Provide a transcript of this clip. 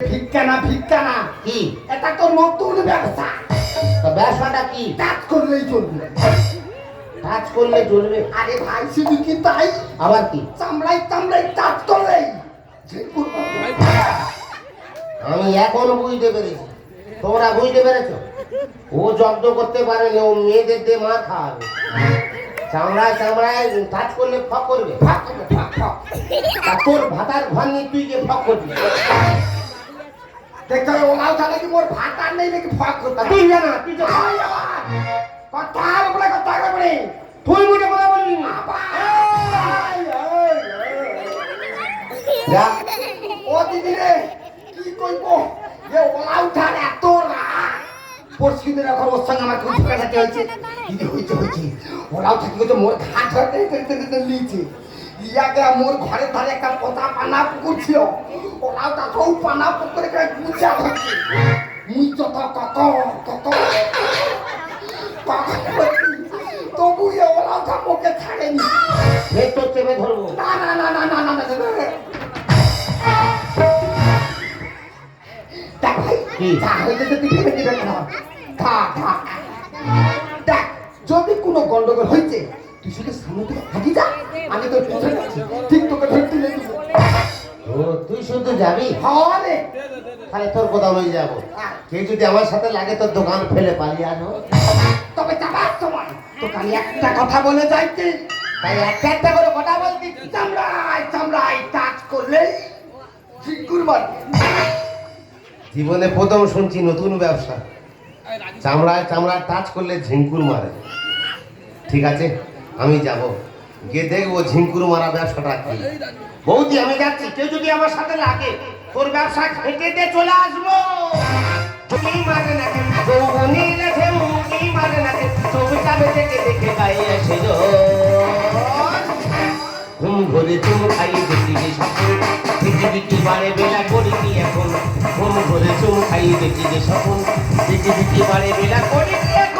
ভিক্ষা না কি এটা তো নতুন ব্যবসা। তা ব্যবসাটা কি? কাজ করলেই চলবে। কাজ করলে চলবে? আরে ভাই শুধু কি তাই, আবার কি? চামড়াই কাজ করলেই আমি এখন বুঝতে পেরেছি, তোমরা বুঝতে পেরেছো? ও জব্দ করতে পারেনি, ও মেয়েদের দিয়ে মার খাওয়াবে। চামড়ায় কাজ করলে ফক করবে। তা তোর ভাতার ঘর নিয়ে তুই যে ফক করবি, দেখতে হবে ওলাও তাহলে কি মোর ভাত আর নেই নাকি ফাঁক করতে তুই জানা তুই তো কথা বলে কথা বলে তুই মুখে কথা বলবি না। যা ও দিদি রে কি কইবো যে ওলাও তার এত রাগ পরশু দিন এখন ওর সঙ্গে আমার খুব ঝগড়াঝাটি হয়েছে। দিদি হয়েছে ওলাও থাকি তো মোর ঘাট ধরতে নিয়েছে। ইয়াকে মোর ঘরের ধারে একটা পোতা পানা পুকুর ছিল, ওলাও তা সব পানা পুকুরে গুজা হচ্ছে। মুই যত তবু ওলাও তা মোকে ছাড়েনি। ফের তোর চেপে ধরবো। না দেখ ভাই কি? যা হইতে তো তুই ফেলে দিবে না। দেখ যদি কোনো গন্ডগোল হয়েছে তুই শুধু সামনে থেকে হাঁটি যা, আমি তোর পিছনে আছি, ঠিক তোকে ধরে তুলে দিব। ও তুই শুধু যাবি? হলে তাহলে তোর কোথাও আমি যাবো। কেউ যদি আমার সাথে লাগে তোর দোকান ফেলে পালিয়ে আনো। তবে যাবার সময় তোকে আমি একটা কথা বলে যাইতে, তাই একটা করে কথা বলবি। চামড়ায় কাজ করলেই ঝিঙ্গুর মার। জীবনে প্রথম শুনছি নতুন ব্যবসা, চামড়ায় টাচ করলে ঝিঙ্কুর মারে। ঠিক আছে আমি যাব, গিয়ে দেখবো ঝিঙ্কুর মারা ব্যবসাটা কি। বৌদি আমি যাচ্ছি, কেউ যদি আমার সাথে লাগে তোর ব্যবসা খেটে দিয়ে চলে আসবো। তুমি মারে নাকি বৌনি রেখে মুখি মারে নাকি ছবিটা বেঁচে দেখে গায়ে এসে ঘুম ঘরে চুম খাই দেখি যে সফল বিকি বারে বেলা করি কি এখন। ঘুম ঘরে চুম খাই দেখি যে সফল বিকি বারে বেলা করি কি এখন।